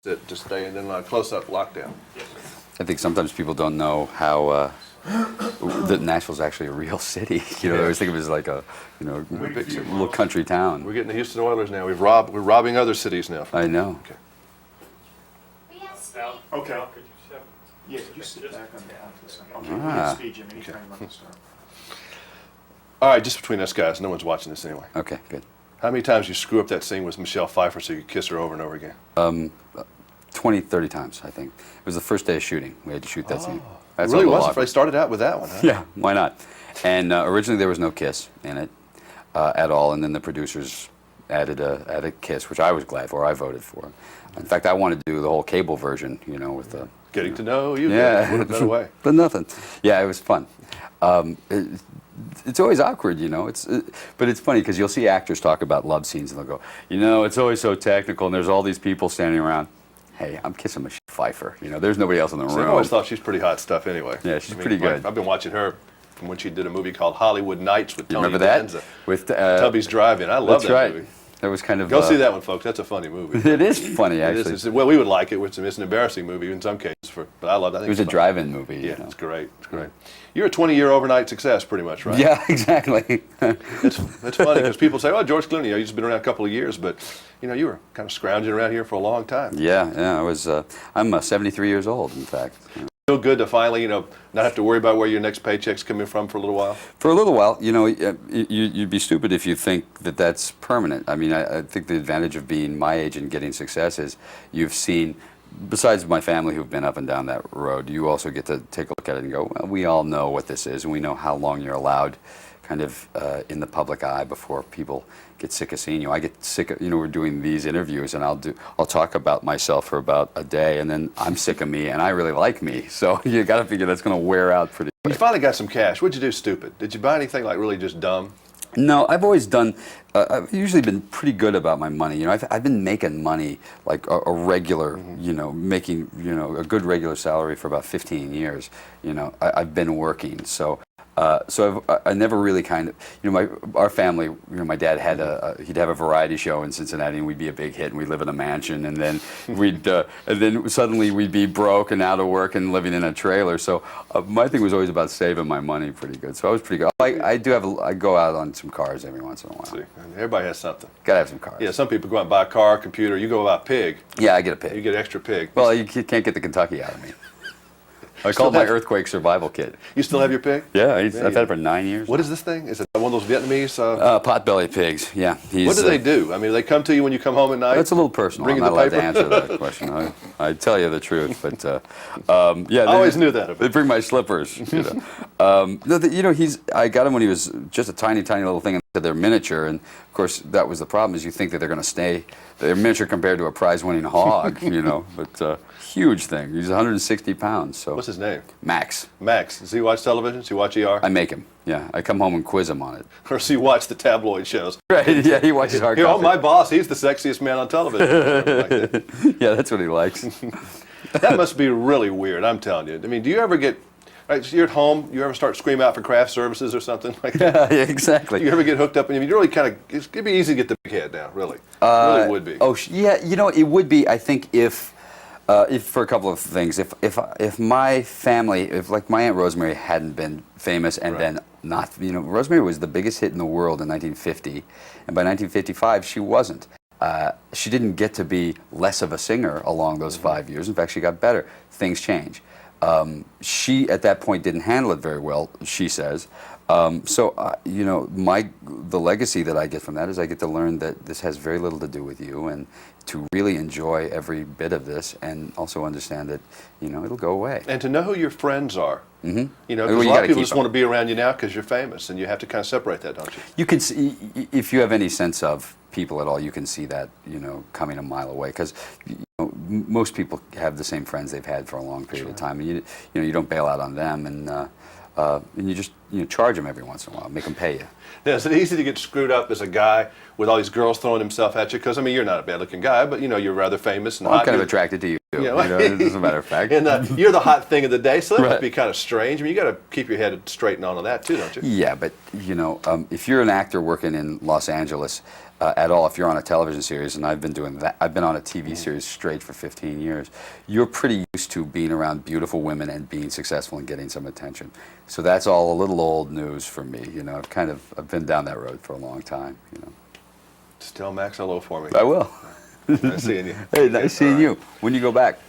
to stay in close-up lockdown. I think sometimes people don't know how that Nashville's actually a real city. You know, they always think of it as like a, little country town. We're getting the Houston Oilers now. We're robbing other cities now. I know. Okay. Okay. Yeah, could you sit back on the side? Okay, speed, Jimmy. Anytime you want to start. All right, just between us guys, no one's watching this anyway. Okay, good. How many times you screw up that scene with Michelle Pfeiffer so you could kiss her over and over again? 20, 30 times, I think. It was the first day of shooting. We had to shoot that scene. It really was. They started out with that one, huh? Yeah, why not? And originally there was no kiss in it at all, and then the producers added a kiss, which I was glad for. I voted for. In fact, I wanted to do the whole cable version, with the... Getting to know you. Yeah. Would have been away. But nothing. Yeah, it was fun. It's always awkward, but it's funny because you'll see actors talk about love scenes and they'll go, it's always so technical and there's all these people standing around. Hey, I'm kissing Michelle Pfeiffer. There's nobody else in the room. I always thought she's pretty hot stuff anyway. Yeah, she's pretty good. I've been watching her from when she did a movie called Hollywood Nights with Tony Remember Danza. that? With Tubby's Drive-In. I love that movie. That was kind of... Go see that one, folks. That's a funny movie. It is funny, actually. Well, we would like it. It's an embarrassing movie in some cases, but I love it. It was a drive-in movie. Yeah, it's great. It's great. You're a 20-year overnight success, pretty much, right? Yeah, exactly. It's funny because people say, "Oh, George Clooney, you've just been around a couple of years," but you were kind of scrounging around here for a long time. Yeah. I was. I'm 73 years old, in fact. Feel good to finally, not have to worry about where your next paycheck's coming from for a little while? For a little while, you'd be stupid if you think that that's permanent. I mean, I think the advantage of being my age and getting success is you've seen, besides my family who've been up and down that road, you also get to take a look at it and go, well, we all know what this is, and we know how long you're allowed kind of in the public eye before people get sick of seeing you. I get sick of, we're doing these interviews and I'll talk about myself for about a day and then I'm sick of me and I really like me. So you got to figure that's going to wear out pretty quick. You finally got some cash. What'd you do stupid? Did you buy anything like really just dumb? No, I've always done, I've usually been pretty good about my money. I've been making money like a regular, making, a good regular salary for about 15 years. I've been working. So I never really kind of, our family, my dad had he'd have a variety show in Cincinnati and we'd be a big hit and we'd live in a mansion and then suddenly we'd be broke and out of work and living in a trailer. So my thing was always about saving my money pretty good. So I was pretty good. I go out on some cars every once in a while. See, everybody has something. Gotta have some cars. Yeah, some people go out and buy a car, computer. You go buy a pig. Yeah, I get a pig. You get an extra pig. Well, you can't get the Kentucky out of me. I call it my earthquake survival kit. You still have your pig? Yeah, I've had it for 9 years. What is this thing? Is it one of those Vietnamese? Potbelly pigs, yeah. What do they do? I mean, do they come to you when you come home at night? That's a little personal. I'm not allowed to answer that question. I tell you the truth, but yeah. I always knew that. They bring my slippers. I got him when he was just a tiny, tiny little thing. And they're miniature, and of course that was the problem. Is you think that they're going to stay? They're miniature compared to a prize-winning hog, but huge thing. He's 160 pounds. So what's his name? Max. Max. Does he watch television? Does he watch ER? I make him. Yeah, I come home and quiz him on it. Or does he watch the tabloid shows? Right. Yeah, he watches hard coffee. My boss, he's the sexiest man on television. Yeah, that's what he likes. That must be really weird. I'm telling you. I mean, do you ever get? Right, so you're at home, you ever start screaming out for craft services or something like that? Yeah, exactly. Do you ever get hooked up? And you really kind of, it'd be easy to get the big head now, really. It really would be. Oh, yeah, it would be, I think, if for a couple of things. If my family, if like my Aunt Rosemary hadn't been famous and then not, Rosemary was the biggest hit in the world in 1950, and by 1955 she wasn't. She didn't get to be less of a singer along those 5 years. In fact, she got better. Things change. She, at that point, didn't handle it very well, she says. The legacy that I get from that is I get to learn that this has very little to do with you and to really enjoy every bit of this and also understand that, it'll go away. And to know who your friends are. Mm-hmm. Because a lot of people just want to be around you now because you're famous, and you have to kind of separate that, don't you? You can see, if you have any sense of people at all, you can see that, coming a mile away, because most people have the same friends they've had for a long period of time, and you don't bail out on them, and you just charge them every once in a while, make them pay you. Now, is it easy to get screwed up as a guy with all these girls throwing himself at you? Because, I mean, you're not a bad-looking guy, but, you're rather famous and Well, I'm hot. kind of You're- attracted to you, too, Yeah, as a matter of fact. And you're the hot thing of the day, so that Right. must be kind of strange. I mean, you got to keep your head straight and all of that, too, don't you? Yeah, but if you're an actor working in Los Angeles at all, if you're on a television series, and I've been doing that, I've been on a TV series straight for 15 years, you're pretty used to being around beautiful women and being successful and getting some attention. So that's all a little old news for me. I've been down that road for a long time. Just tell Max hello for me. I will. Nice seeing you. Hey, nice seeing you. When you go back?